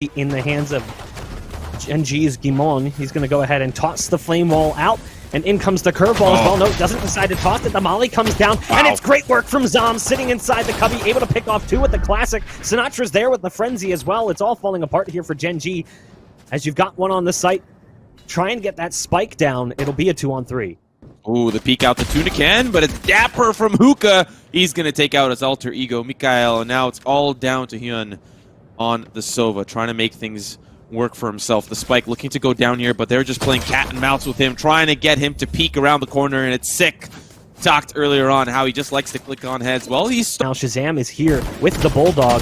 in the hands of Gen.G's Gimon. He's going to go ahead and toss the flame wall out, and in comes the curveball as well. No, doesn't decide to toss it. The molly comes down, and it's great work from Zom, sitting inside the cubby, able to pick off two with the classic. Sinatra's there with the frenzy as well. It's all falling apart here for Gen.G. As you've got one on the site, try and get that spike down. It'll be a 2-on-3. Ooh, the peek out the Tunican, but it's Dapper from Hookah. He's going to take out his alter ego, Mikael, and now it's all down to Hyun on the Sova, trying to make things work for himself. The spike looking to go down here, but they're just playing cat and mouse with him, trying to get him to peek around the corner, and it's sick. Talked earlier on how he just likes to click on heads. Well, he's... Now Shazam is here with the Bulldog,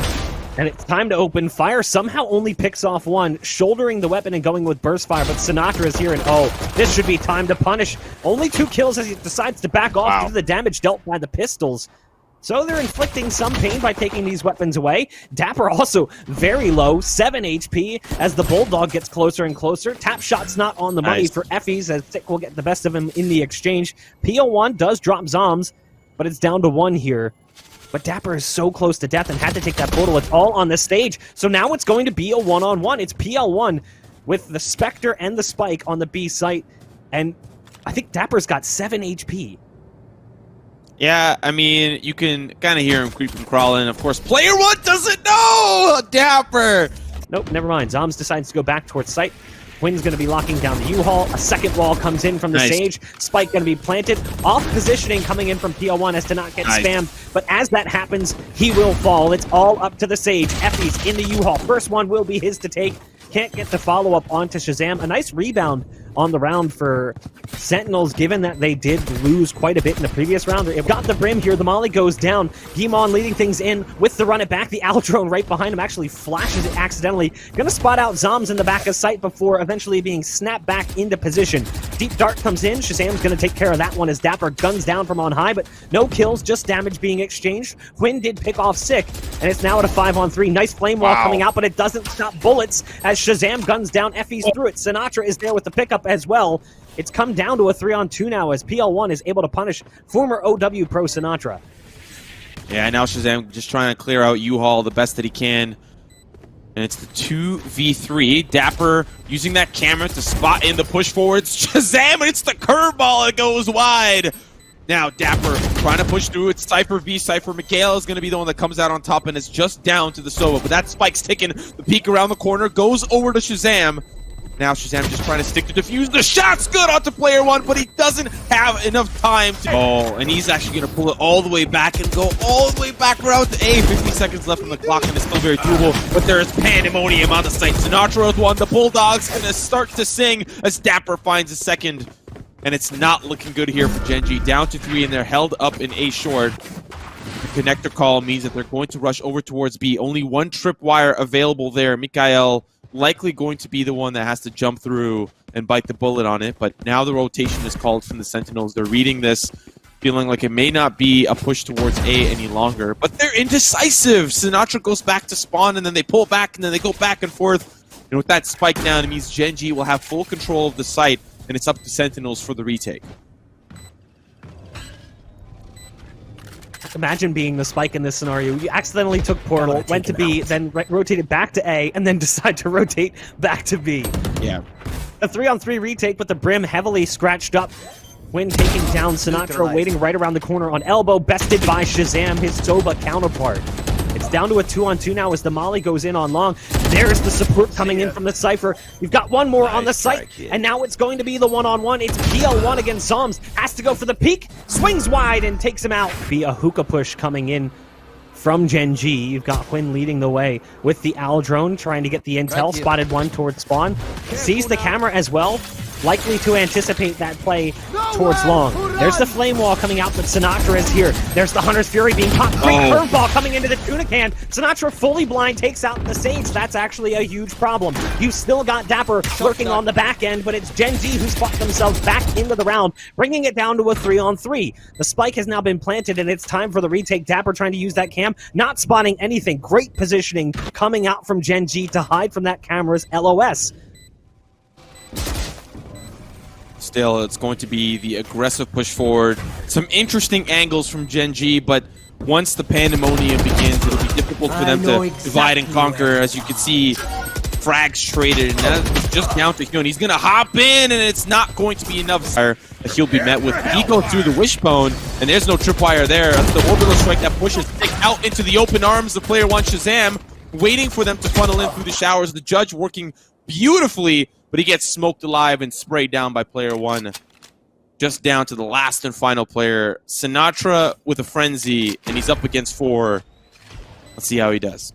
and it's time to open fire. Somehow only picks off one, shouldering the weapon and going with burst fire, but Sinatra is here, and oh, this should be time to punish. Only 2 kills as he decides to back off due to the damage dealt by the pistols. So they're inflicting some pain by taking these weapons away. Dapper also very low, 7 HP, as the Bulldog gets closer and closer. Tap shot's not on the money for FaZe, as Sick will get the best of him in the exchange. PO1 does drop Zoms, but it's down to 1 here. But Dapper is so close to death and had to take that portal. It's all on the stage. So now it's going to be a 1-on-1. It's PL1 with the Spectre and the Spike on the B site. And I think Dapper's got 7 HP. Yeah, I mean, you can kind of hear him creeping, crawling. Of course, player 1 doesn't know! Dapper! Nope, never mind. Zoms decides to go back towards site. Quinn's going to be locking down the U-Haul. A second wall comes in from the stage. Spike going to be planted. Off positioning coming in from PL1 as to not get spammed. But as that happens, he will fall. It's all up to the Sage. Effie's in the U-Haul. First one will be his to take. Can't get the follow-up onto Shazam. A nice rebound on the round for Sentinels, given that they did lose quite a bit in the previous round. They've got the Brim here. The molly goes down. Gimon leading things in with the run it back. The Owl drone right behind him actually flashes it accidentally. Gonna spot out Zoms in the back of sight before eventually being snapped back into position. Deep Dart comes in. Shazam's gonna take care of that one as Dapper guns down from on high, but no kills, just damage being exchanged. Quinn did pick off Sick, and it's now at a 5-on-3. Nice flame wall coming out, but it doesn't stop bullets as Shazam guns down. Effie's through it. Sinatra is there with the pickup as well. It's come down to a 3-on-2 now as PL1 is able to punish former OW pro Sinatra. Yeah, now Shazam just trying to clear out U-Haul the best that he can. And it's the 2v3. Dapper using that camera to spot in the push forwards. Shazam, and it's the curveball. It goes wide. Now Dapper trying to push through. It's Cypher v Cypher. Mikael is going to be the one that comes out on top, and it's just down to the Sova. But that spike's taking the peek around the corner. Goes over to Shazam. Now Shazam just trying to stick to defuse. The shot's good onto player 1, but he doesn't have enough time to... Oh, and he's actually going to pull it all the way back and go all the way back around to A. 50 seconds left on the clock, and it's still very doable, but there is pandemonium on the site. Sinatra with 1. The Bulldog's going to start to sing as Dapper finds a second. And it's not looking good here for Gen.G. Down to 3, and they're held up in A short. The connector call means that they're going to rush over towards B. Only 1 tripwire available there. Mikael likely going to be the one that has to jump through and bite the bullet on it. But now the rotation is called from the Sentinels. They're reading this, feeling like it may not be a push towards A any longer. But they're indecisive. Sinatra goes back to spawn, and then they pull back, and then they go back and forth. And with that spike down, it means Gen.G will have full control of the site, and it's up to Sentinels for the retake. Imagine being the Spike in this scenario. You accidentally took portal, went to B, then rotated back to A, and then decide to rotate back to B. Yeah. A 3-on-3 retake with the Brim heavily scratched up. Quinn taking down Sinatra, waiting right around the corner on elbow, bested by Shazam, his Sova counterpart. It's down to a 2-on-2 now as the molly goes in on long. There's the support coming in from the Cypher. You've got one more on the site, and now it's going to be the 1-on-1. It's PL1 against Zoms. Has to go for the peek, swings wide and takes him out. Be a hookah push coming in from Gen.G. You've got Quinn leading the way with the Owl drone, trying to get the intel. Spotted one towards spawn. Sees the camera as well. Likely to anticipate that play towards long. There's the flame wall coming out, but Sinatra is here. There's the Hunter's Fury being popped. Great curveball coming into the Tunican. Sinatra fully blind takes out the Sage. That's actually a huge problem. You've still got Dapper lurking on the back end, but it's Gen.G who's fought themselves back into the round, bringing it down to a 3-on-3. The spike has now been planted, and it's time for the retake. Dapper trying to use that cam, not spotting anything. Great positioning coming out from Gen.G to hide from that camera's LOS. Still, it's going to be the aggressive push forward. Some interesting angles from Gen.G, but once the pandemonium begins, it'll be difficult for them to divide and conquer. As you can see, frags traded, and that's just down to Hugh. And he's going to hop in, and it's not going to be enough. He'll be met with Eagle through the wishbone, and there's no tripwire there. That's the orbital strike that pushes Nick out into the open arms of player one, Shazam, waiting for them to funnel in through the showers. The judge working beautifully, but he gets smoked alive and sprayed down by player one. Just down to the last and final player, Sinatra with a frenzy, and he's up against 4. Let's see how he does.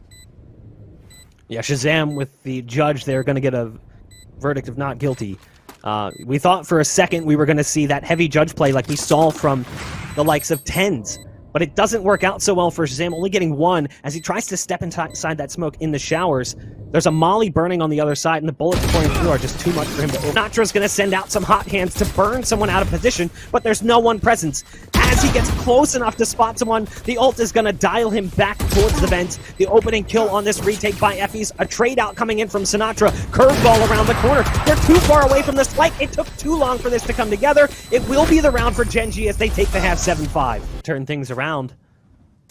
Yeah, Shazam with the judge there going to get a verdict of not guilty. We thought for a second we were going to see that heavy judge play like we saw from the likes of Tens, but it doesn't work out so well for Shazam, only getting 1 as he tries to step inside that smoke in the showers. There's a molly burning on the other side, and the bullets pouring through are just too much for him to open. Sinatra's going to send out some hot hands to burn someone out of position, but there's no one present. As he gets close enough to spot someone, the ult is going to dial him back towards the vents. The opening kill on this retake by FaZe, a trade out coming in from Sinatra, curveball around the corner. They're too far away from the spike. It took too long for this to come together. It will be the round for Gen.G as they take the half 7-5. Turn things around.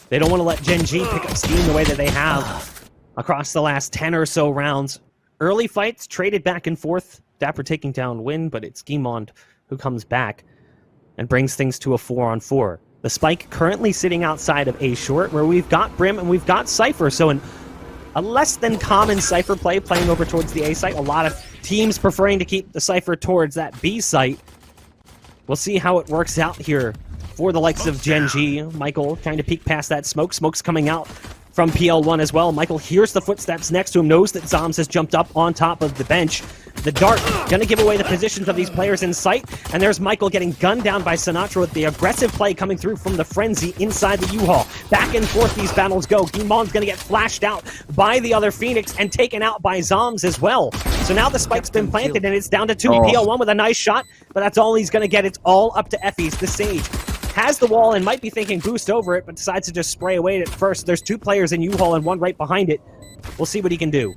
They don't want to let Gen.G pick up steam the way that they have across the last 10 or so rounds. Early fights traded back and forth. Dapper taking down Win, but it's Guimond who comes back and brings things to a 4-on-4. The spike currently sitting outside of A short, where we've got Brim and we've got Cypher. So a less than common Cypher play playing over towards the A site. A lot of teams preferring to keep the Cypher towards that B site. We'll see how it works out here for the likes of Gen.G. Michael trying to peek past that smoke. Smoke's coming out from PL1 as well. Michael hears the footsteps next to him, knows that Zoms has jumped up on top of the bench. The dart gonna give away the positions of these players in sight, and there's Michael getting gunned down by Sinatra with the aggressive play coming through from the frenzy inside the U-Haul. Back and forth these battles go. Guimond's gonna get flashed out by the other Phoenix and taken out by Zoms as well. So now the spike's been planted and it's down to 2. PL1 with a nice shot, but that's all he's gonna get. It's all up to FaZe. The Sage has the wall and might be thinking boost over it, but decides to just spray away at first. There's 2 players in U-Haul and 1 right behind it. We'll see what he can do.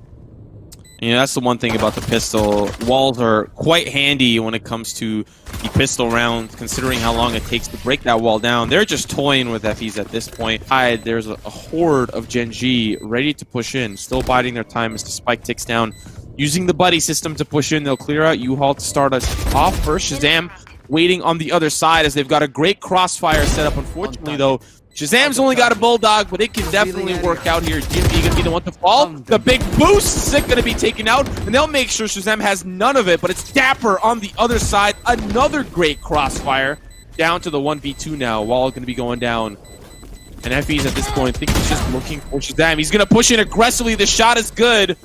Yeah, that's the one thing about the pistol. Walls are quite handy when it comes to the pistol round, considering how long it takes to break that wall down. They're just toying with FaZe at this point. There's a horde of Gen.G ready to push in, still biding their time as the spike ticks down. Using the buddy system to push in, they'll clear out U-Haul to start us off first. Shazam waiting on the other side as they've got a great crossfire set up. Unfortunately, though, Shazam's only got a Bulldog, but it can definitely work out here. Gen.G gonna be the one to fall. The big boost is gonna be taken out, and they'll make sure Shazam has none of it, but it's Dapper on the other side. Another great crossfire. Down to the 1v2 now. Wall gonna be going down. And FaZe at this point, I think he's just looking for Shazam. He's gonna push in aggressively. The shot is good.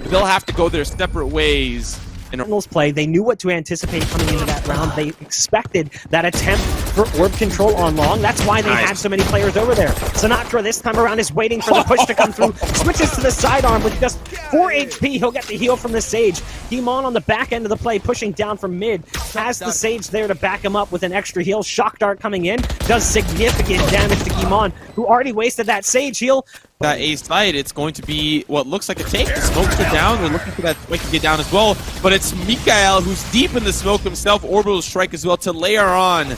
They'll have to go their separate ways. Sentinels play, they knew what to anticipate coming into that round. They expected that attempt for orb control on long. That's why they had so many players over there. Sinatra this time around is waiting for the push to come through. Switches to the sidearm with just 4 HP. He'll get the heal from the Sage. Guimond on the back end of the play, pushing down from mid. Has the Sage there to back him up with an extra heal. Shock Dart coming in. Does significant damage to Guimond, who already wasted that Sage heal. That A side, it's going to be what looks like a take. The smokes are down. They're looking for that spike to get down as well. But it's Mikael who's deep in the smoke himself. Orbital strike as well to layer on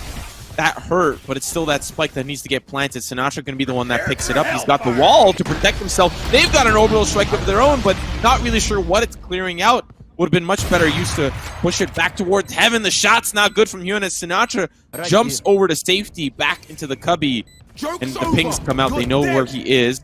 that hurt, but it's still that spike that needs to get planted. Sinatra going to be the one that picks it up. He's got the wall to protect himself. They've got an orbital strike of their own, but not really sure what it's clearing out. Would have been much better used to push it back towards heaven. The shot's not good from Hyun as Sinatra jumps over to safety, back into the cubby, and the pings come out. They know where he is.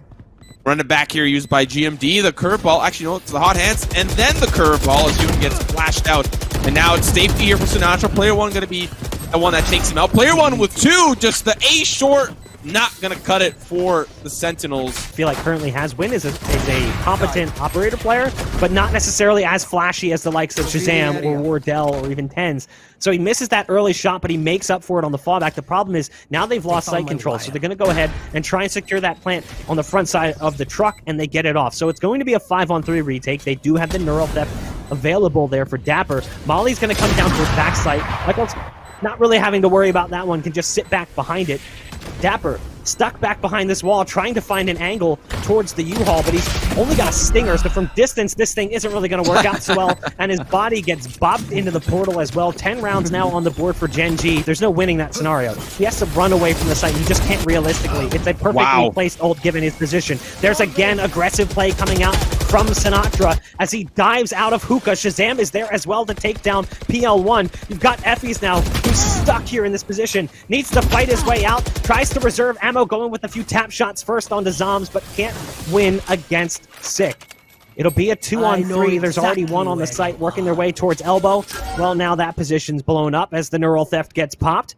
Run it back here, used by GMD. The curveball, actually, no, it's the hot hands, and then the curveball as Hyun gets flashed out. And now it's safety here for Sinatra. Player one going to be the one that takes him out. Player one with 2, just the A short, not going to cut it for the Sentinels. I feel like currently Has-Win is a competent operator player, but not necessarily as flashy as the likes of Shazam or Wardell or even Tens. So he misses that early shot, but he makes up for it on the fallback. The problem is now they've lost sight control, so they're going to go ahead and try and secure that plant on the front side of the truck, and they get it off. So it's going to be a 5-on-3 retake. They do have the neural theft available there for Dapper. Molly's going to come down to his back sight. Michael's not really having to worry about that one, can just sit back behind it. Dapper stuck back behind this wall, trying to find an angle towards the U-Haul, but he's only got a stinger, so from distance, this thing isn't really going to work out so well, and his body gets bopped into the portal as well. 10 rounds now on the board for Gen.G. There's no winning that scenario. He has to run away from the site, and he just can't realistically. It's a perfectly placed ult given his position. There's again aggressive play coming out from Sinatra as he dives out of hookah. Shazam is there as well to take down PL1. You've got Effie's now, who's stuck here in this position. Needs to fight his way out. Tries to reserve ammo, going with a few tap shots first onto Zombs, but can't win against Sick. It'll be a 2-on-3. There's already one on the site working their way towards Elbow. Well, now that position's blown up as the neural theft gets popped.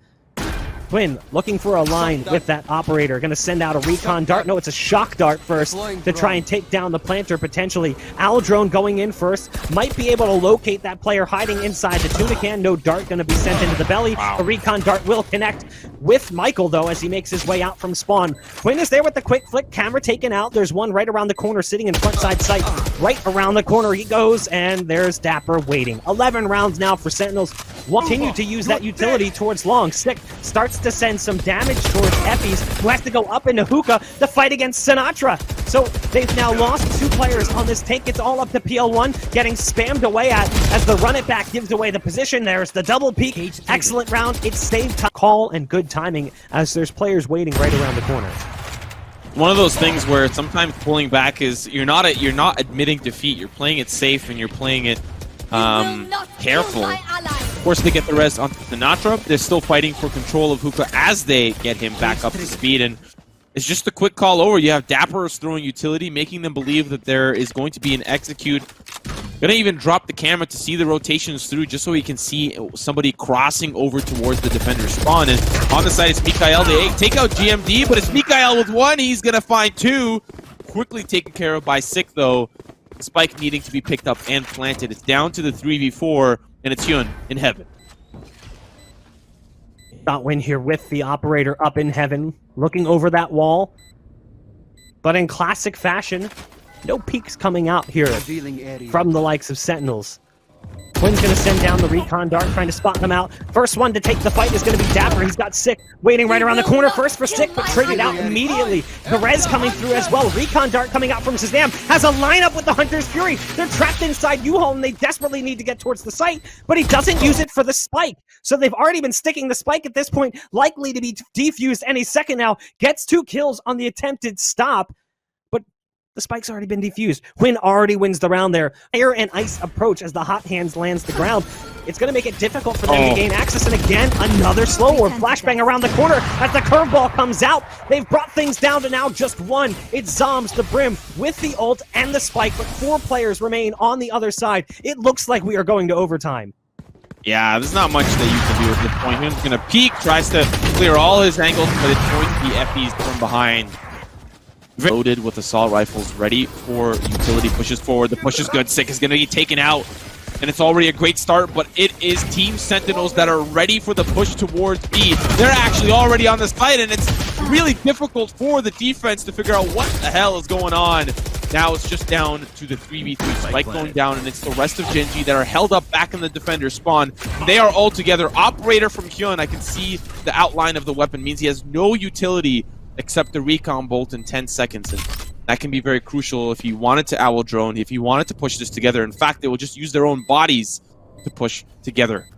Twin looking for a line with that operator. Going to send out a recon dart. No, it's a shock dart first to try and take down the planter potentially. Owl drone going in first. Might be able to locate that player hiding inside the tuna can. No dart going to be sent into the belly. Wow. The recon dart will connect with Michael, though, as he makes his way out from spawn. Twin is there with the quick flick. Camera taken out. There's one right around the corner sitting in front side sight. Right around the corner he goes, and there's Dapper waiting. 11 rounds now for Sentinels. Continue to use that utility towards long. Sick starts to send some damage towards Effie's, who has to go up into hookah to fight against Sinatra. So they've now lost 2 players on this tank. It's all up to PL1, getting spammed away at as the run it back gives away the position. There's the double peek. Excellent round. It saved time. Call and good timing as there's players waiting right around the corner. One of those things where sometimes pulling back is you're not admitting defeat. You're playing it safe and you're playing it careful. Of course, they get the res onto Sinatra. They're still fighting for control of hookah as they get him back up to speed. And it's just a quick call over. You have Dapper's throwing utility, making them believe that there is going to be an execute. Gonna even drop the camera to see the rotations through just so he can see somebody crossing over towards the defender's spawn. And on the side, it's Mikael. They take out GMD, but it's Mikael with 1. He's gonna find 2. Quickly taken care of by Sick, though. Spike needing to be picked up and planted. It's down to the 3v4, and it's Hyun in heaven. Shot win here with the operator up in heaven, looking over that wall. But in classic fashion, no peeks coming out here from the likes of Sentinels. Quinn's going to send down the recon dart, trying to spot them out. First one to take the fight is going to be Dapper. He's got Sick waiting right around the corner. First for Sick, but traded out immediately. The res coming through as well. Recon dart coming out from Shazam. Has a lineup with the Hunter's Fury. They're trapped inside U-Haul, and they desperately need to get towards the site, but he doesn't use it for the spike. So they've already been sticking the spike at this point, likely to be defused any second now. Gets 2 kills on the attempted stop. The spike's already been defused. Quinn already wins the round there. Air and ice approach as the hot hands lands the ground. It's going to make it difficult for them to gain access. And again, another slow or flashbang around the corner as the curveball comes out. They've brought things down to now just 1. It's Zombs, the Brim, with the ult and the spike, but 4 players remain on the other side. It looks like we are going to overtime. Yeah, there's not much that you can do at this point. Hyun's going to peek, tries to clear all his angles, but it's going to be Effie's from behind. Loaded with assault rifles, ready for utility, pushes forward. The push is good. Sick is going to be taken out, and it's already a great start, but it is Team Sentinels that are ready for the push towards B. They're actually already on the site, and it's really difficult for the defense to figure out what the hell is going on. Now it's just down to the 3v3. Spike going down, and it's the rest of Gen.G that are held up back in the defender's spawn. They are all together. Operator from Hyun, I can see the outline of the weapon, means he has no utility except the recon bolt in 10 seconds. And that can be very crucial if he wanted to owl drone, if he wanted to push this together. In fact, they will just use their own bodies to push together.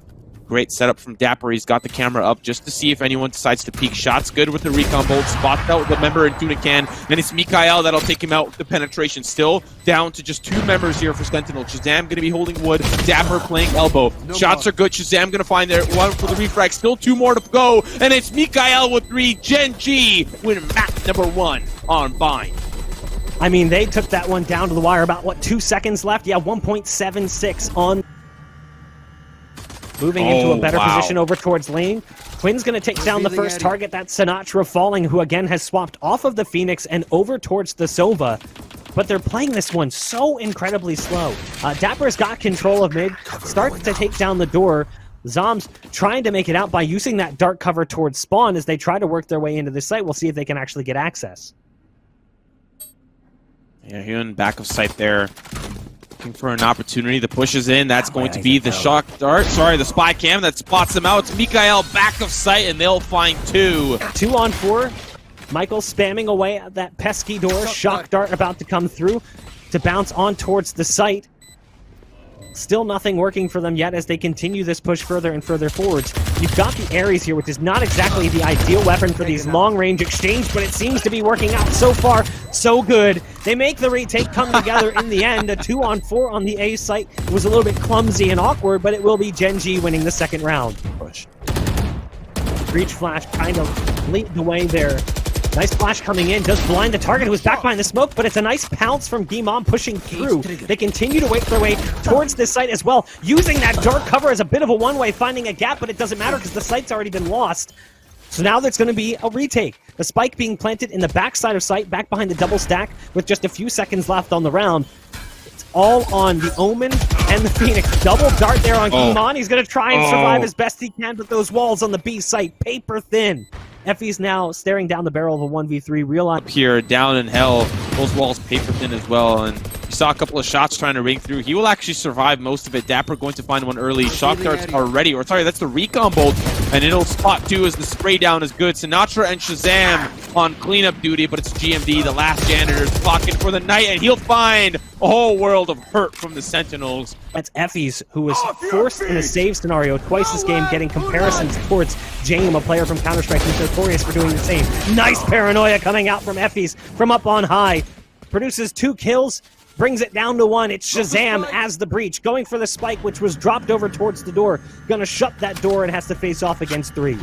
Great setup from Dapper. He's got the camera up just to see if anyone decides to peek. Shots good with the recon bolt. Spots out the member in Tuna Can. And it's Mikael that'll take him out with the penetration. Still down to just 2 members here for Sentinel. Shazam going to be holding wood. Dapper playing elbow. Shots are good. Shazam going to find there. 1 for the refrag. Still 2 more to go. And it's Mikael with 3. Gen.G win map number 1 on Bind. I mean, they took that one down to the wire. About, what, 2 seconds left? Yeah, 1.76 on... Moving into a better position over towards lane. Quinn's going to take down the first target. That's Sinatra falling, who again has swapped off of the Phoenix and over towards the Sova. But they're playing this one so incredibly slow. Dapper's got control of mid, starts to take down the door. Zombs trying to make it out by using that dark cover towards spawn as they try to work their way into the site. We'll see if they can actually get access. Yeah, Hyun back of sight there. Looking for an opportunity. The push is in. That's going to be the shock dart. Sorry, the spy cam that spots them out. It's Mikael back of sight, and they'll find 2. 2 on 4. Michael spamming away at that pesky door. Shock dart about to come through to bounce on towards the site. Still nothing working for them yet as they continue this push further and further forwards. You've got the Ares here, which is not exactly the ideal weapon for these long-range exchange, but it seems to be working out so far. So good. They make the retake come together in the end. A 2-on-4 on the A site. It was a little bit clumsy and awkward, but it will be Gen.G winning the second round. Push. Breach Flash kind of lead the way there. Nice flash coming in, does blind the target who was back behind the smoke, but it's a nice pounce from Gimon pushing through. They continue to wait their way towards this site as well, using that dark cover as a bit of a one-way, finding a gap, but it doesn't matter because the site's already been lost. So now there's going to be a retake. The spike being planted in the backside of site, back behind the double stack, with just a few seconds left on the round. It's all on the Omen and the Phoenix. Double dart there on Gimon. He's going to try and survive as best he can, but those walls on the B site, paper thin. Effie's now staring down the barrel of a 1v3, realize Up here, down in hell, those walls paper thin as well, and you saw a couple of shots trying to ring through. He will actually survive most of it. Dapper going to find one early. Shock darts are ready, or sorry, that's the recon bolt, and it'll spot too as the spray down is good. Sinatra and Shazam on cleanup duty, but it's GMD, the last janitor's clocking for the night, and he'll find a whole world of hurt from the Sentinels. That's Effie's, who was forced in a save scenario twice this game, getting comparisons towards James, a player from Counter-Strike, who's notorious for doing the same. Nice paranoia coming out from Effie's from up on high. Produces 2 kills, brings it down to 1. It's Shazam as the breach, going for the spike, which was dropped over towards the door. Gonna shut that door and has to face off against 3.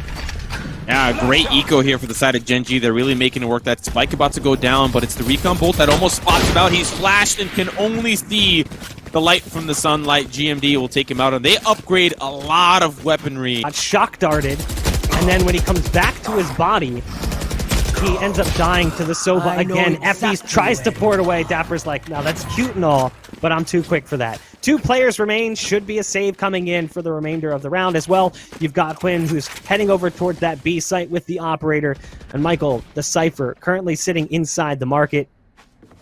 Yeah, great eco here for the side of Gen.G. They're really making it work. That spike about to go down, but it's the recon bolt that almost spots him out. He's flashed and can only see the light from the sunlight. GMD will take him out, and they upgrade a lot of weaponry. Got shock darted, and then when he comes back to his body, he ends up dying to the Sova again. Effie's tries to pour it away. Dapper's like, no, that's cute and all, but I'm too quick for that. 2 players remain. Should be a save coming in for the remainder of the round as well. You've got Quinn, who's heading over towards that B site with the operator, and Michael, the Cypher, currently sitting inside the market.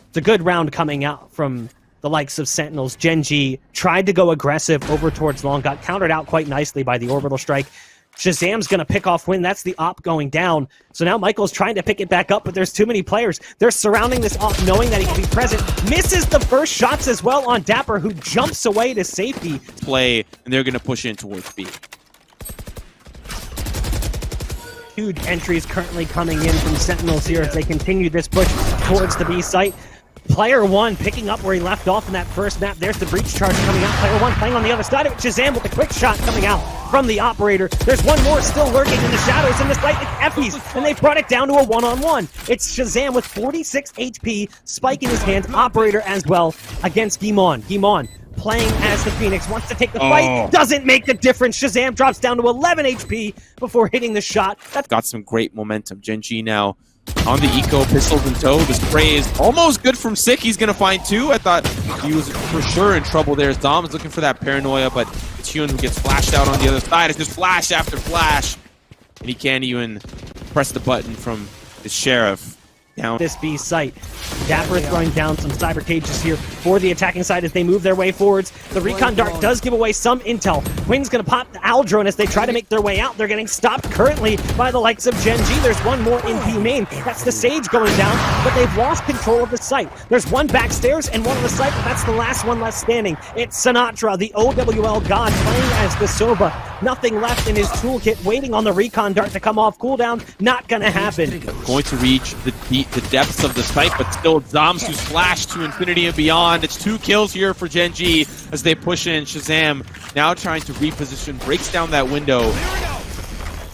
It's a good round coming out from the likes of Sentinels. Gen.G tried to go aggressive over towards long, got countered out quite nicely by the orbital strike. Shazam's going to pick off Win. That's the op going down. So now Michael's trying to pick it back up, but there's too many players. They're surrounding this op, knowing that he can be present. Misses the first shots as well on Dapper, who jumps away to safety. Play, and they're going to push in towards B. Huge entries currently coming in from Sentinels here as they continue this push towards the B site. Player 1 picking up where he left off in that first map. There's the breach charge coming out. Player 1 playing on the other side of it. Shazam with a quick shot coming out from the operator. There's one more still lurking in the shadows in this fight. It's Effie's, and they brought it down to a 1-on-1. It's Shazam with 46 HP, spike in his hands, operator as well against Gimon. Gimon playing as the Phoenix, wants to take the fight, doesn't make the difference. Shazam drops down to 11 HP before hitting the shot. That's got some great momentum. Gen.G now on the eco, pistols in tow. The spray is almost good from Sick. He's going to find 2. I thought he was for sure in trouble there. Dom is looking for that paranoia, but it's Hyun who gets flashed out on the other side. It's just flash after flash, and he can't even press the button from the Sheriff. Down this B site. Dapper throwing down some cyber cages here for the attacking side as they move their way forwards. The recon dart does give away some intel. Quinn's going to pop the Owl drone as they try to make their way out. They're getting stopped currently by the likes of Gen.G. There's one more in B main. That's the Sage going down, but they've lost control of the site. There's one backstairs and one on the site, but that's the last one left standing. It's Sinatra, the OWL god, playing as the Sova. Nothing left in his toolkit, waiting on the recon dart to come off cooldown. Not going to happen. Going to reach the depths of the site, but still Zoms who's flashed to infinity and beyond. It's 2 kills here for Gen.G as they push in. Shazam now trying to reposition, breaks down that window.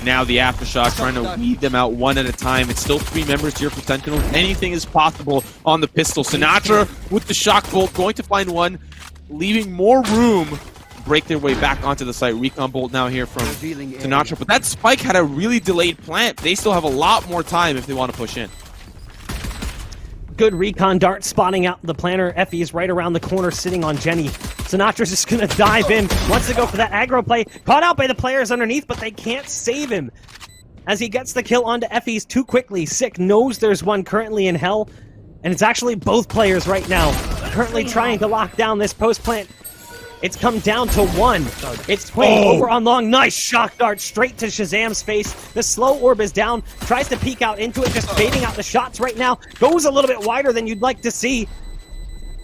Now the aftershock trying to weed them out one at a time. It's still 3 members here for Sentinels. Anything is possible on the pistol. Sinatra with the shock bolt, going to find one, leaving more room to break their way back onto the site. Recon bolt now here from Sinatra, but that spike had a really delayed plant. They still have a lot more time if they want to push in. Good recon dart spotting out the planner. Effie is right around the corner sitting on Jenny. Sinatra's just going to dive in. Wants to go for that aggro play. Caught out by the players underneath, but they can't save him. As he gets the kill onto Effie's too quickly. Sick knows there's one currently in hell. And it's actually both players right now. Currently trying to lock down this post plant. It's come down to 1. It's Quinn over on long. Nice shock dart straight to Shazam's face. The slow orb is down. Tries to peek out into it, just baiting out the shots right now. Goes a little bit wider than you'd like to see.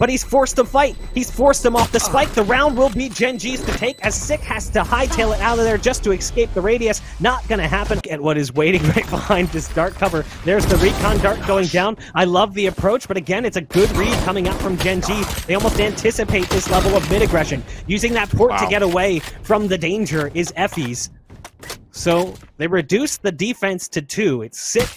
but he's forced to fight. He's forced him off the spike. The round will be Gen.G's to take, as Sick has to hightail it out of there just to escape the radius. Not gonna happen. At what is waiting right behind this dart cover. There's the recon dart going down. I love the approach, but again, it's a good read coming out from Gen.G. They almost anticipate this level of mid-aggression. Using that port to get away from the danger is FaZe. So they reduce the defense to 2. It's Sick,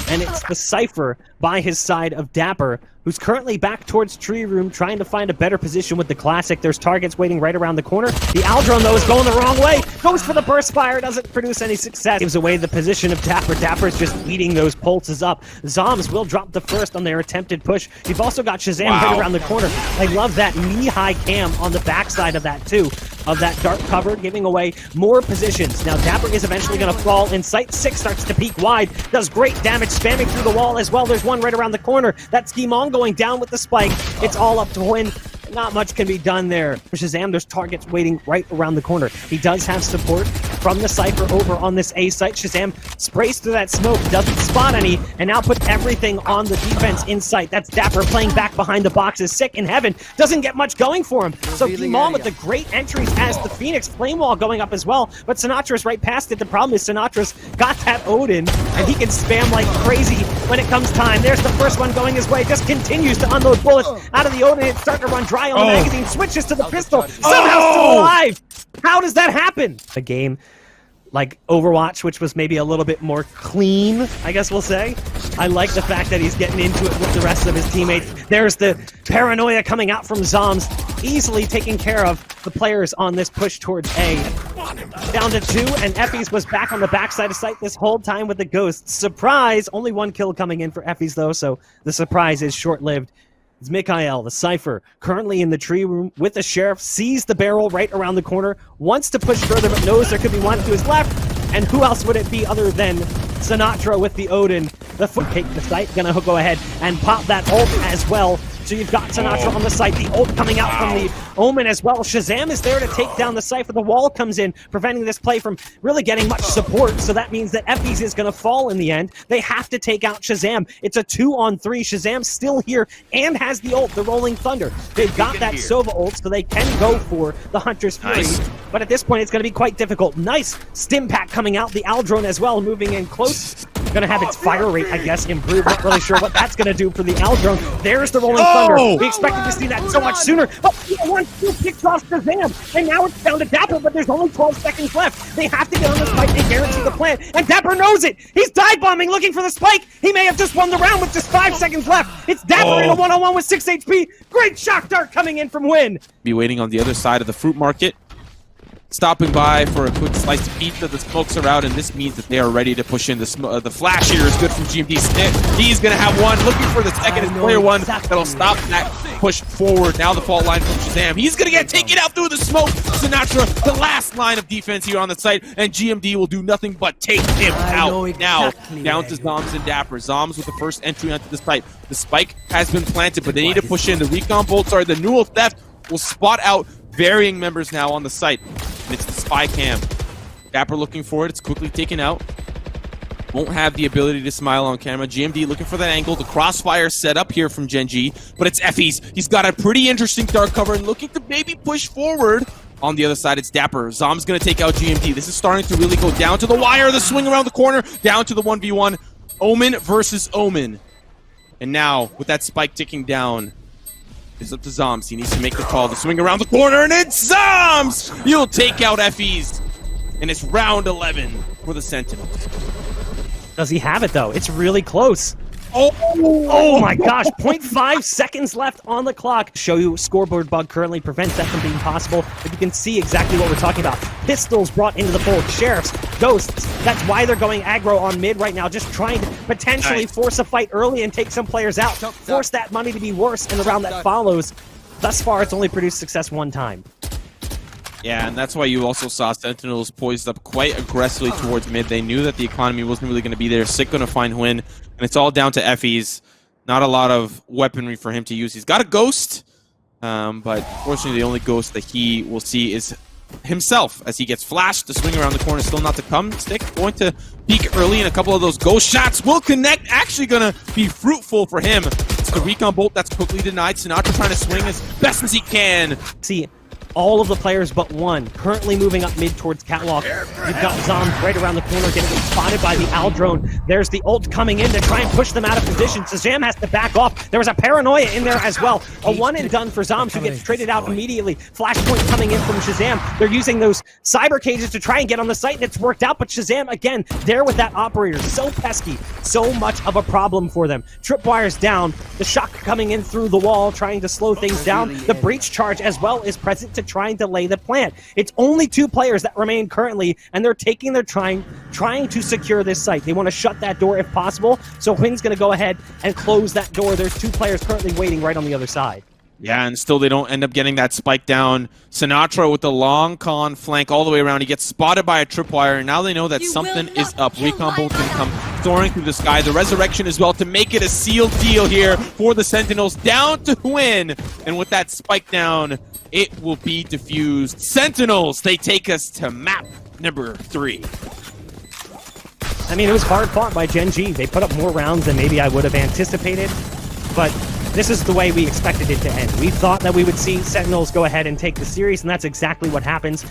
and it's the Cypher by his side of Dapper, who's currently back towards Tree Room, trying to find a better position with the Classic. There's targets waiting right around the corner. The Aldrone, though, is going the wrong way. Goes for the burst fire, doesn't produce any success. Gives away the position of Dapper. Dapper's just eating those pulses up. Zoms will drop the first on their attempted push. You've also got Shazam right around the corner. I love that knee-high cam on the backside of that, too, of that dart cover, giving away more positions. Now, Dapper is eventually going to fall in sight. Sick starts to peek wide. Does great damage, spamming through the wall as well. There's one right around the corner. That's Skimon going down with the spike. It's all up to Win. Not much can be done there. For Shazam, there's targets waiting right around the corner. He does have support from the Cypher over on this A site. Shazam sprays through that smoke, doesn't spot any, and now puts everything on the defense in sight. That's Dapper playing back behind the boxes. Sick in heaven. Doesn't get much going for him. So Skimon with the great entries as the Phoenix Flame Wall going up as well. But Sinatra's right past it. The problem is Sinatra's got that Odin, and he can spam like crazy when it comes time. There's the first one going his way. Just continues to unload bullets out of the Odin. It's starting to run dry on the magazine. Switches to the pistol. Somehow still alive. How does that happen? A game like Overwatch, which was maybe a little bit more clean, I guess we'll say. I like the fact that he's getting into it with the rest of his teammates. There's the paranoia coming out from Zoms, easily taking care of the players on this push towards A. Down to 2, and FaZe was back on the backside of site this whole time with the Ghost. Surprise! Only 1 kill coming in for FaZe though, so the surprise is short-lived. It's Mikhail, the Cypher, currently in the tree room with the Sheriff, sees the barrel right around the corner, wants to push further, but knows there could be one to his left, and who else would it be other than Sinatra with the Odin? The foot cake the site, gonna go ahead and pop that ult as well. So you've got Sinatra on the site, the ult coming out from the Omen as well. Shazam is there to take down the Cypher. The wall comes in, preventing this play from really getting much support, so that means that FaZe is going to fall in the end. They have to take out Shazam. It's a 2-on-3. Shazam's still here and has the ult, the Rolling Thunder. They've got that Sova ult, so they can go for the Hunter's Fury. Nice. But at this point, it's going to be quite difficult. Nice stim pack coming out. The Aldrone as well, moving in close. Going to have its fire rate, I guess, improved. Not really sure what that's going to do for the Aldrone. There's the Rolling Thunder. We expected to see that so much sooner. But 1-2 kicks off Shazam. And now it's down to Dapper, but there's only 12 seconds left. They have to get on the spike. They guarantee the plan. And Dapper knows it. He's dive bombing, looking for the spike. He may have just won the round with just 5 seconds left. It's Dapper in a 1-on-1 with 6 HP. Great shock dart coming in from Win. Be waiting on the other side of the fruit market. Stopping by for a quick slice of pizza. The smokes are out, and this means that they are ready to push in. The flash here is good from G.M.G. He's going to have one. Looking for the second is player one. That'll stop that push forward. Now the fault line from Shazam. He's going to get taken out through the smoke. Sinatra, the last line of defense here on the site, and G.M.D. will do nothing but take him out. Now, down to Zoms and Dapper. Zoms with the first entry onto the site. The spike has been planted, but they need to push in. The recon bolts are the Newell Theft will spot out varying members now on the site. And it's the spy cam. Dapper looking for it. It's quickly taken out. Won't have the ability to smile on camera. GMD looking for that angle. The crossfire set up here from Gen.G, but it's FaZe. He's got a pretty interesting dark cover and looking to maybe push forward. On the other side, it's Dapper. Zom's going to take out GMD. This is starting to really go down to the wire. The swing around the corner, down to the 1v1. Omen versus Omen. And now, with that spike ticking down, it's up to Zoms. He needs to make the call. The swing around the corner, and it's Zoms! You'll take out FaZe. And it's round 11 for the Sentinels. Does he have it, though? It's really close. Oh my gosh, 0.5 seconds left on the clock. Show you scoreboard bug currently prevents that from being possible, but you can see exactly what we're talking about. Pistols brought into the fold, Sheriffs, Ghosts. That's why they're going aggro on mid right now, just trying to potentially force a fight early and take some players out. Force that money to be worse in the round that follows. Thus far, it's only produced success one time. Yeah, and that's why you also saw Sentinels poised up quite aggressively towards mid. They knew that the economy wasn't really going to be there. Sick going to find Win, and it's all down to FaZe. Not a lot of weaponry for him to use. He's got a Ghost, but unfortunately the only Ghost that he will see is himself as he gets flashed. The swing around the corner still not to come. Stick going to peek early, and a couple of those Ghost shots will connect. Actually going to be fruitful for him. the recon bolt that's quickly denied. Sinatra trying to swing as best as he can. See, all of the players but one currently moving up mid towards Catwalk. You've got Zombs right around the corner getting spotted by the Owl drone. There's the ult coming in to try and push them out of position. Shazam has to back off. There was a Paranoia in there as well. A one and done for Zombs who gets traded out immediately. Flashpoint coming in from Shazam. They're using those cyber cages to try and get on the site, and it's worked out, but Shazam, again, there with that operator. So pesky. So much of a problem for them. Tripwire's down. The shock coming in through the wall, trying to slow things down. The breach charge as well is present to try and delay the plant. It's only 2 players that remain currently, and they're taking their trying to secure this site. They want to shut that door if possible, so Wynn's going to go ahead and close that door. There's 2 players currently waiting right on the other side. Yeah, and still they don't end up getting that spike down. Sinatra with the long con flank all the way around. He gets spotted by a tripwire, and now they know that something is up. Recon bolt can come soaring through the sky. The resurrection as well to make it a sealed deal here for the Sentinels. Down to Win, and with that spike down, it will be diffused. Sentinels, they take us to map number 3. I mean, it was hard fought by Gen.G. They put up more rounds than maybe I would have anticipated, but this is the way we expected it to end. We thought that we would see Sentinels go ahead and take the series, and that's exactly what happens.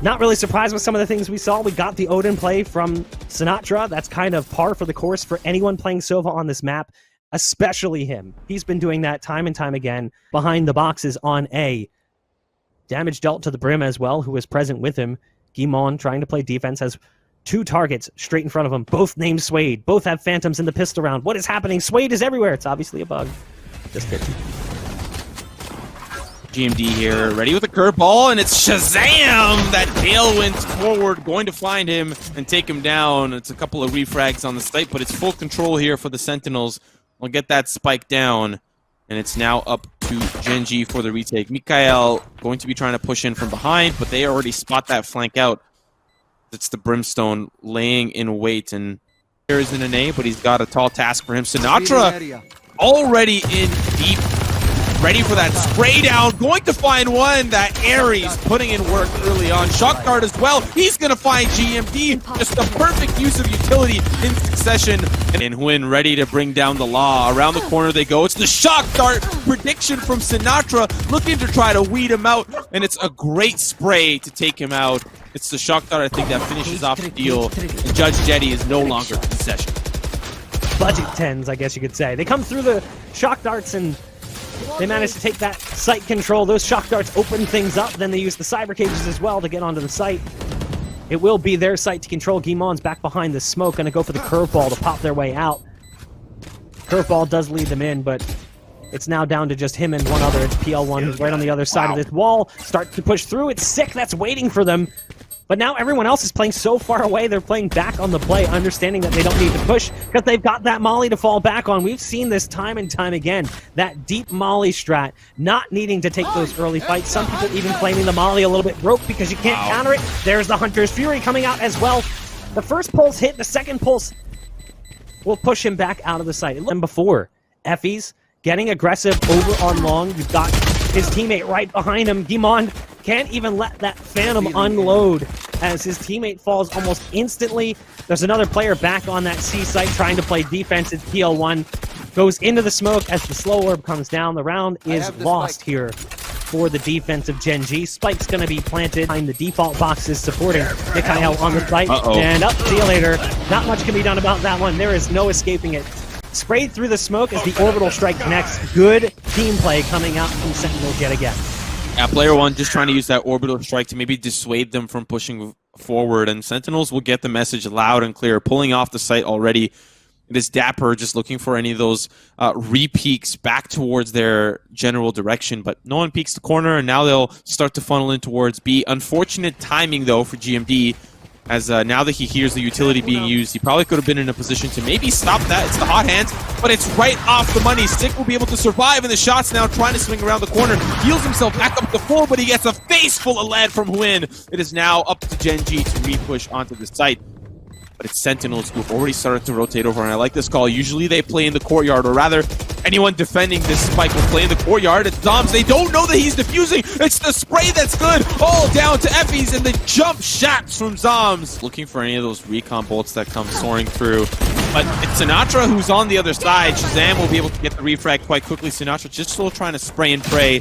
Not really surprised with some of the things we saw. We got the Odin play from Sinatra. That's kind of par for the course for anyone playing Sova on this map, especially him. He's been doing that time and time again behind the boxes on A. Damage dealt to the Brim as well, who was present with him. Guimon trying to play defense, has 2 targets straight in front of him, both named Suede. Both have Phantoms in the pistol round. What is happening? Suede is everywhere. It's obviously a bug. Just kidding. GMD here, ready with a curveball, and it's Shazam! That tailwind forward, going to find him and take him down. It's a couple of refrags on the site, but it's full control here for the Sentinels. We'll get that spike down, and it's now up to Gen.G for the retake. Mikael going to be trying to push in from behind, but they already spot that flank out. It's the Brimstone laying in wait, and there isn't an A, but he's got a tall task for him. Sinatra already in deep, ready for that spray down, going to find one. That Ares putting in work early on. Shock Dart as well. He's going to find GMD. Just the perfect use of utility in succession. And Huynh ready to bring down the law. Around the corner they go. It's the Shock Dart prediction from Sinatra, looking to try to weed him out. And it's a great spray to take him out. It's the Shock Dart, I think, that finishes off the deal. And Judge Jetty is no longer in possession. Budget 10s, I guess you could say. They come through the Shock Darts and they manage to take that site control. Those Shock Darts open things up. Then they use the cyber cages as well to get onto the site. It will be their site to control. Guimon's back behind the smoke, going to go for the curveball to pop their way out. Curveball does lead them in, but it's now down to just him and one other. It's PL1 who's right on the other side of this wall. Start to push through. It's Sick that's waiting for them. But now everyone else is playing so far away, they're playing back on the play, understanding that they don't need to push because they've got that molly to fall back on. We've seen this time and time again, that deep molly strat, not needing to take those early fights. Some people even claiming the molly a little bit broke because you can't counter it. There's the Hunter's Fury coming out as well. The first pulse hit, the second pulse will push him back out of the site. And before, Effie's getting aggressive over on long. You've got his teammate right behind him. Guimon can't even let that Phantom unload as his teammate falls almost instantly. There's another player back on that C site trying to play defense. It's PL1. Goes into the smoke as the slow orb comes down. The round is lost here for the defensive Gen.G. Spike's going to be planted behind the default boxes supporting Mikael on the site. And up, see you later. Not much can be done about that one. There is no escaping it. Sprayed through the smoke as the orbital strike connects. Good team play coming out from Sentinels yet again. Yeah, player 1 just trying to use that orbital strike to maybe dissuade them from pushing forward, and Sentinels will get the message loud and clear, pulling off the site already. It is Dapper just looking for any of those re-peeks back towards their general direction, but no one peeks the corner, and now they'll start to funnel in towards B. Unfortunate timing, though, for GMD, as now that he hears the utility being used, he probably could have been in a position to maybe stop that. It's the hot hands, but it's right off the money. Sick will be able to survive in the shots now, trying to swing around the corner. Heals himself back up to full, but he gets a face full of lead from Huynh. It is now up to Gen.G to re-push onto the site. But it's Sentinels who have already started to rotate over, and I like this call. Usually they play in the courtyard, or rather, anyone defending this spike will play in the courtyard. It's Zombs. They don't know that he's defusing. It's the spray that's good. All down to Effies, and the jump shots from Zombs. Looking for any of those recon bolts that come soaring through. But it's Sinatra who's on the other side. Shazam will be able to get the refrag quite quickly. Sinatra just still trying to spray and pray.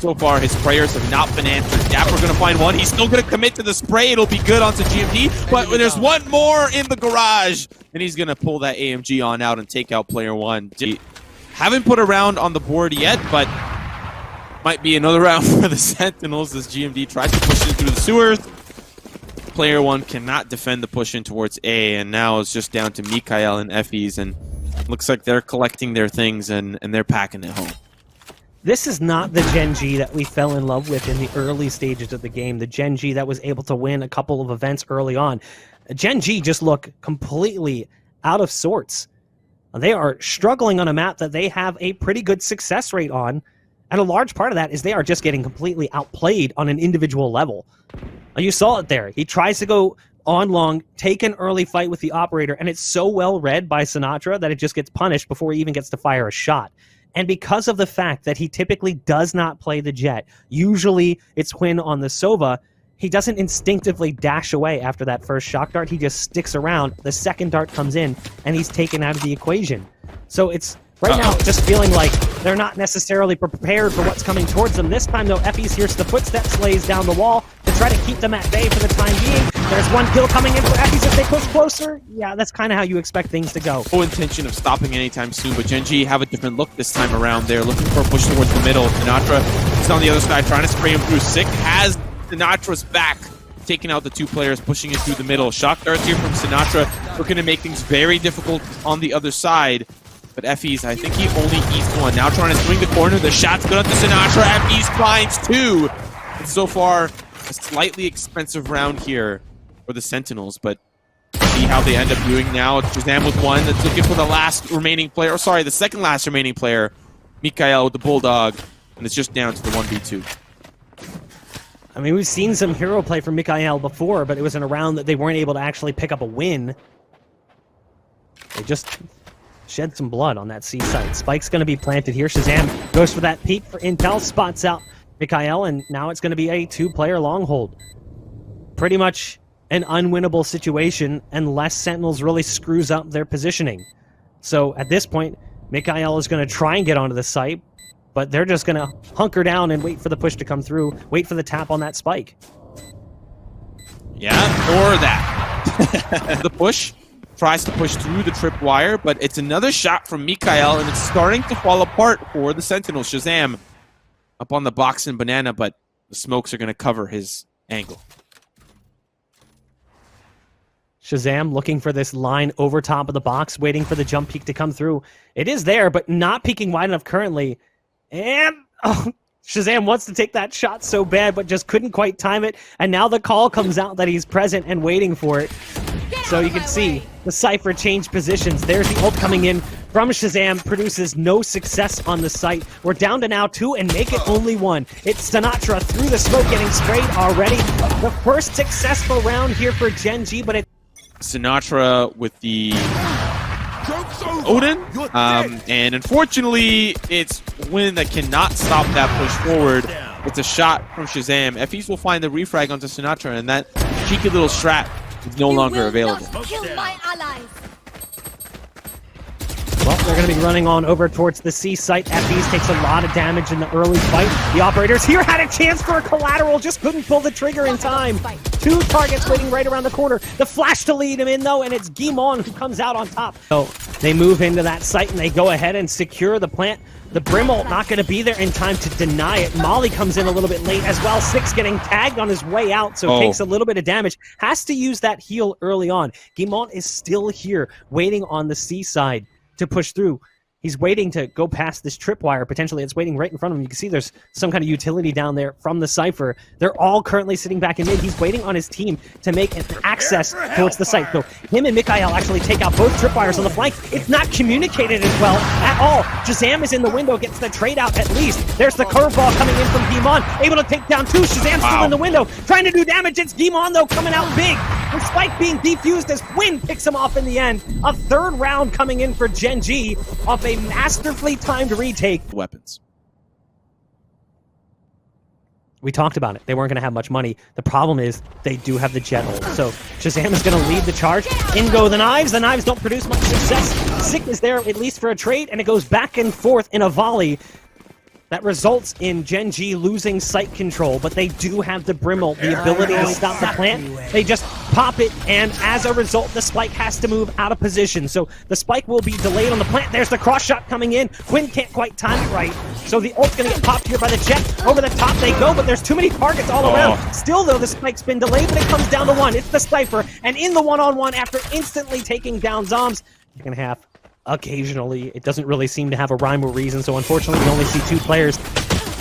So far, his prayers have not been answered. Dapper going to find one. He's still going to commit to the spray. It'll be good onto Gen.G, but there's one more in the garage, and he's going to pull that AMG on out and take out player one. Haven't put a round on the board yet, but might be another round for the Sentinels as Gen.G tries to push in through the sewers. Player one cannot defend the push in towards A, and now it's just down to Mikael and FaZe, and looks like they're collecting their things and they're packing it home. This is not the Gen.G that we fell in love with in the early stages of the game, the Gen.G that was able to win a couple of events early on. Gen.G just look completely out of sorts. They are struggling on a map that they have a pretty good success rate on, and a large part of that is they are just getting completely outplayed on an individual level. You saw it there. He tries to go on long, take an early fight with the operator, and it's so well read by Sinatra that it just gets punished before he even gets to fire a shot. And because of the fact that he typically does not play the Jett, usually it's when on the Sova, he doesn't instinctively dash away after that first shock dart. He just sticks around. The second dart comes in, and he's taken out of the equation. So it's right now just feeling like they're not necessarily prepared for what's coming towards them. This time, though, FaZe hears the footsteps, lays down the wall to try to keep them at bay for the time being. There's one kill coming in for FaZe as they push closer. Yeah, that's kind of how you expect things to go. No intention of stopping anytime soon, but Gen.G have a different look this time around. They're looking for a push towards the middle. Sinatra is on the other side trying to spray him through. Sick has Sinatra's back, taking out the two players, pushing it through the middle. Shock darts here from Sinatra, looking to make things very difficult on the other side. But FaZe, I think he only eats one. Now trying to swing the corner. The shot's good onto Sinatra. FaZe finds two. And so far, a slightly expensive round here for the Sentinels, but see how they end up doing now. Shazam with one that's looking for the last remaining player. Or sorry, the second last remaining player. Mikael with the Bulldog. And it's just down to the 1v2. I mean, we've seen some hero play from Mikael before, but it was in a round that they weren't able to actually pick up a win. They just shed some blood on that C site. Spike's going to be planted here. Shazam goes for that peek for intel, spots out Mikael, and now it's going to be a two-player long hold. Pretty much an unwinnable situation unless Sentinels really screws up their positioning. So at this point, Mikael is going to try and get onto the site, but they're just going to hunker down and wait for the push to come through, wait for the tap on that spike. Yeah, or that. The push tries to push through the tripwire, but it's another shot from Mikael, and it's starting to fall apart for the Sentinels. Shazam up on the box and banana, but the smokes are going to cover his angle. Shazam looking for this line over top of the box, waiting for the jump peek to come through. It is there, but not peeking wide enough currently. And Shazam wants to take that shot so bad, but just couldn't quite time it. And now the call comes out that he's present and waiting for it. So you can see the Cypher change positions. There's the ult coming in from Shazam, produces no success on the site. We're down to now 2 and make it only 1. It's Sinatra through the smoke getting sprayed already. The first successful round here for Gen.G, but it... Sinatra with the Omen, and unfortunately, it's Win that cannot stop that push forward. It's a shot from Shazam. FaZe will find the refrag onto Sinatra, and that cheeky little strat is no longer available. Well, they're going to be running on over towards the C site. FaZe takes a lot of damage in the early fight. The operators here had a chance for a collateral, just couldn't pull the trigger in time. 2 targets waiting right around the corner. The flash to lead him in, though, and it's Gimon who comes out on top. So they move into that site, and they go ahead and secure the plant. The Brim ult not going to be there in time to deny it. Molly comes in a little bit late as well. Six getting tagged on his way out, so takes a little bit of damage. Has to use that heal early on. Gimon is still here, waiting on the C side to push through. He's waiting to go past this tripwire. Potentially, it's waiting right in front of him. You can see there's some kind of utility down there from the Cypher. They're all currently sitting back in mid. He's waiting on his team to make an access towards the site. So him and Mikael actually take out both tripwires on the flank. It's not communicated as well at all. Shazam is in the window, gets the trade out at least. There's the curveball coming in from Gimon, able to take down 2. Shazam still in the window, trying to do damage. It's Gimon, though, coming out big. The spike being defused as Win picks him off in the end. A third round coming in for Gen.G off a masterfully timed retake. Weapons. We talked about it. They weren't going to have much money. The problem is they do have the Jett ult. So Shazam is going to lead the charge. In go the knives. The knives don't produce much success. Sick is there at least for a trade, and it goes back and forth in a volley. That results in Gen.G losing sight control, but they do have the Brim ult, the ability to stop the plant. They just pop it, and as a result, the spike has to move out of position. So the spike will be delayed on the plant. There's the cross shot coming in. Quinn can't quite time it right. So the ult's going to get popped here by the Jett. Over the top they go, but there's too many targets all around. Still, though, the spike's been delayed, but it comes down to one. It's the Cypher, and in the one-on-one after instantly taking down Zombs. Second half. Occasionally, it doesn't really seem to have a rhyme or reason, so unfortunately we only see 2 players.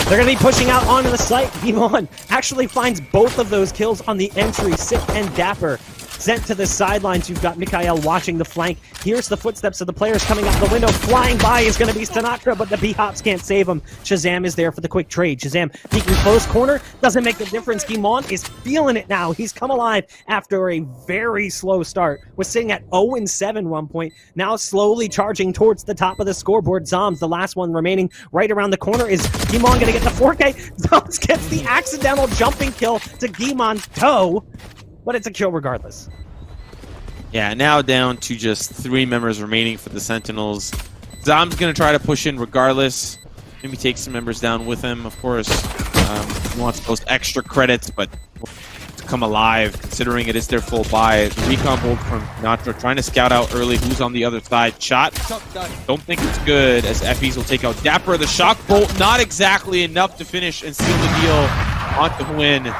They're going to be pushing out onto the site. Iman actually finds both of those kills on the entry. Sick and Dapper sent to the sidelines. You've got Mikhail watching the flank. Here's the footsteps of the players coming out the window. Flying by is going to be Sinatra, but the B-Hops can't save him. Shazam is there for the quick trade. Shazam peeking close corner. Doesn't make the difference. Gimon is feeling it now. He's come alive after a very slow start. Was sitting at 0-7 one point. Now slowly charging towards the top of the scoreboard. Zombs, the last one remaining right around the corner. Is Gimon going to get the 4K? Zombs gets the accidental jumping kill to Gimon's toe. But it's a kill regardless. Yeah, now down to just 3 members remaining for the Sentinels. Zom's going to try to push in regardless. Maybe take some members down with him, of course. He wants those extra credits, but to come alive, considering it is their full buy. The recon bolt from Sinatra trying to scout out early who's on the other side. Shot. Don't think it's good, as FEs will take out Dapper. The shock bolt, not exactly enough to finish and seal the deal on the win.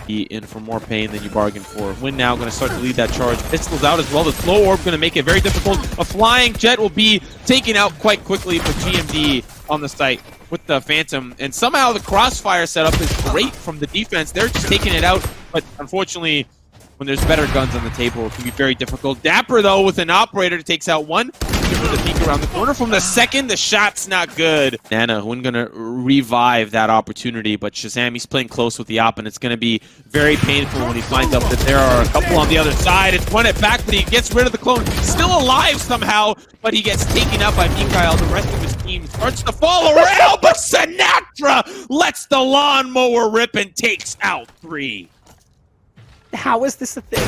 In for more pain than you bargained for. Win now going to start to lead that charge. Pistols out as well. The slow orb going to make it very difficult. A flying Jett will be taken out quite quickly for GMD on the site with the Phantom. And somehow the crossfire setup is great from the defense. They're just taking it out. But unfortunately, when there's better guns on the table, it can be very difficult. Dapper, though, with an operator, takes out one. For the peek around the corner from the second, the shot's not good. Nana, who's gonna revive that opportunity, but Shazam, he's playing close with the op, and it's gonna be very painful when he finds out that there are a couple on the other side. It's run it back, but he gets rid of the clone. Still alive somehow, but he gets taken out by Mikhail. The rest of his team starts to fall around, but Sinatra lets the lawnmower rip and takes out 3. How is this a thing?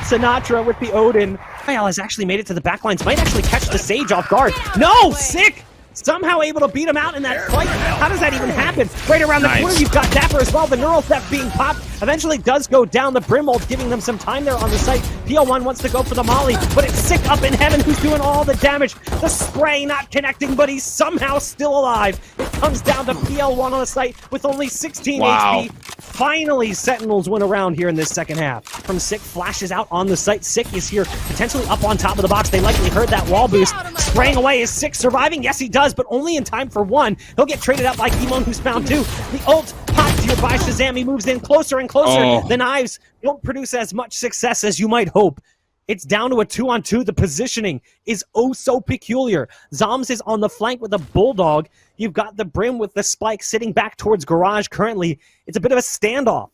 Sinatra with the Odin. Mikhail has actually made it to the backlines. Might actually catch the Sage off guard. No! Sick! Somehow able to beat him out in that fight. How does that even happen? Right around the corner, you've got Dapper as well. The neural theft being popped eventually does go down. The Brim ult giving them some time there on the site. PL1 wants to go for the molly, but it's Sick up in heaven who's doing all the damage. The spray not connecting, but he's somehow still alive. It comes down to PL1 on the site with only 16 HP. Finally, Sentinels win around here in this second half. From Sick flashes out on the site. Sick is here, potentially up on top of the box. They likely heard that wall boost. Spraying away. Is Sick surviving? Yes, he does, but only in time for 1. He'll get traded out by Immortals, who's found 2. The ult popped here by Shazam. He moves in closer and closer. The knives don't produce as much success as you might hope. It's down to a 2-on-2. The positioning is oh so peculiar. Zombs is on the flank with a Bulldog. You've got the Brim with the spike sitting back towards Garage currently. It's a bit of a standoff.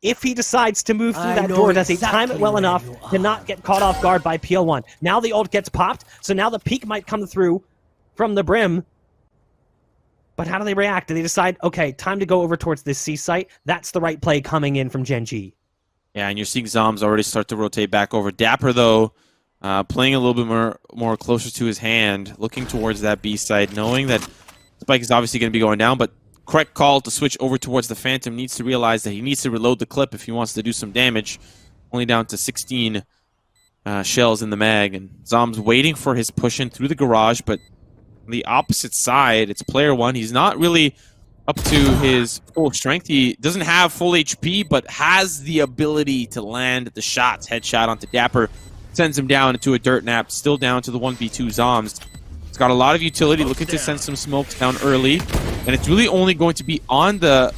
If he decides to move through that door, does he time it well enough to not get caught off guard by PL1? Now the ult gets popped, so now the peek might come through from the Brim. But how do they react? Do they decide, okay, time to go over towards this C site? That's the right play coming in from Gen.G. Yeah, and you're seeing Zombs already start to rotate back over. Dapper, though, playing a little bit more closer to his hand, looking towards that B side, knowing that Spike is obviously going to be going down, but correct call to switch over towards the Phantom. Needs to realize that he needs to reload the clip if he wants to do some damage. Only down to 16 shells in the mag, and Zombs waiting for his push in through the garage, but on the opposite side, it's player 1. He's not really up to his full strength. He doesn't have full HP, but has the ability to land the shots. Headshot onto Dapper, sends him down into a dirt nap, still down to the 1v2 Zombs. It's got a lot of utility, looking to send some smokes down early, and it's really only going to be on the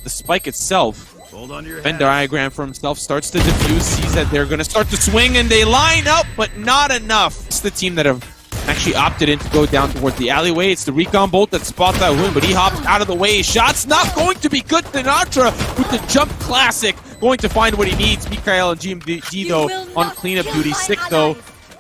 spike itself. Venn diagram for himself, starts to defuse, sees that they're going to start to swing, and they line up, but not enough. It's the team that have actually opted in to go down towards the alleyway. It's the recon bolt that spots that win, but he hops out of the way. Shot's not going to be good. Sinatra with the jump classic, going to find what he needs. Mikhail and GMG, though, on cleanup duty. Sick, though,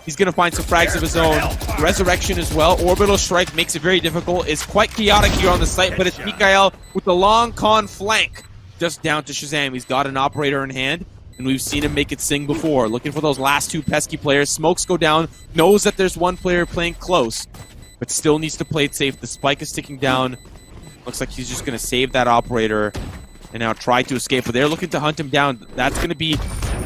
He's going to find some frags of his own. Resurrection as well. Orbital Strike makes it very difficult. It's quite chaotic here on the site, but it's Mikael with the long con flank. Just down to Shazam. He's got an operator in hand, and we've seen him make it sing before. Looking for those last two pesky players. Smokes go down. Knows that there's one player playing close, but still needs to play it safe. The spike is ticking down. Looks like he's just going to save that operator and now try to escape, but they're looking to hunt him down. That's going to be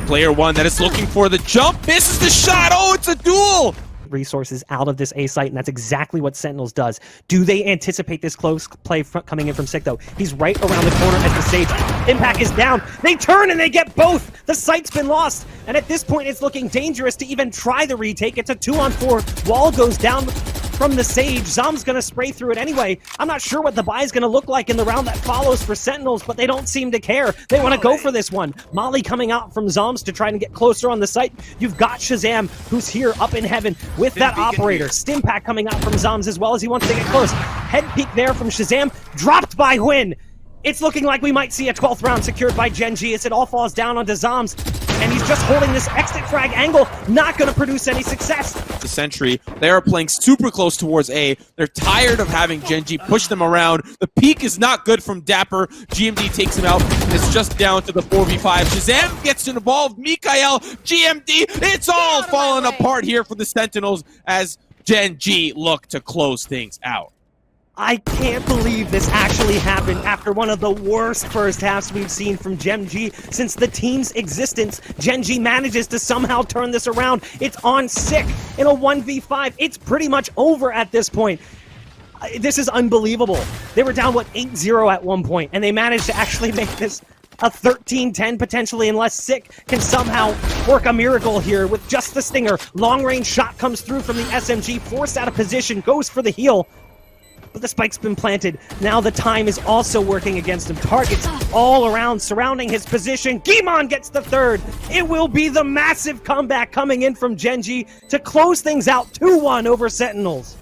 player one that is looking for the jump. Misses the shot. Oh, it's a duel. Resources out of this A site, and that's exactly what Sentinels does. Do they anticipate this close play coming in from Sick, though? He's right around the corner as the Sage. Impact is down. They turn and they get both. The site's been lost, and at this point, it's looking dangerous to even try the retake. It's a 2-on-4. Wall goes down from the Sage. Zom's gonna spray through it anyway. I'm not sure what the buy is gonna look like in the round that follows for Sentinels, but they don't seem to care. They want to go for this one. Molly coming out from Zoms to try and get closer on the site. You've got Shazam, who's here up in heaven with that operator. Stimpack coming out from Zoms as well as he wants to get close. Head peek there from Shazam, dropped by Hwin. It's looking like we might see a 12th round secured by Gen.G as it all falls down onto Zoms. And he's just holding this exit frag angle, not going to produce any success. The Sentry, they are playing super close towards A. They're tired of having Gen.G push them around. The peak is not good from Dapper. GMD takes him out, and it's just down to the 4v5. Shazam gets involved. Mikael, GMD, it's all falling apart here for the Sentinels as Gen.G look to close things out. I can't believe this actually happened after one of the worst first halves we've seen from Gen.G since the team's existence. Gen.G manages to somehow turn this around. It's on Sick in a 1v5. It's pretty much over at this point. This is unbelievable. They were down, 8-0 at one point, and they managed to actually make this a 13-10 potentially, unless Sick can somehow work a miracle here with just the stinger. Long-range shot comes through from the SMG, forced out of position, goes for the heal. But the spike's been planted. Now the time is also working against him. Targets all around, surrounding his position. Gimon gets the third. It will be the massive comeback coming in from Gen.G to close things out 2-1 over Sentinels.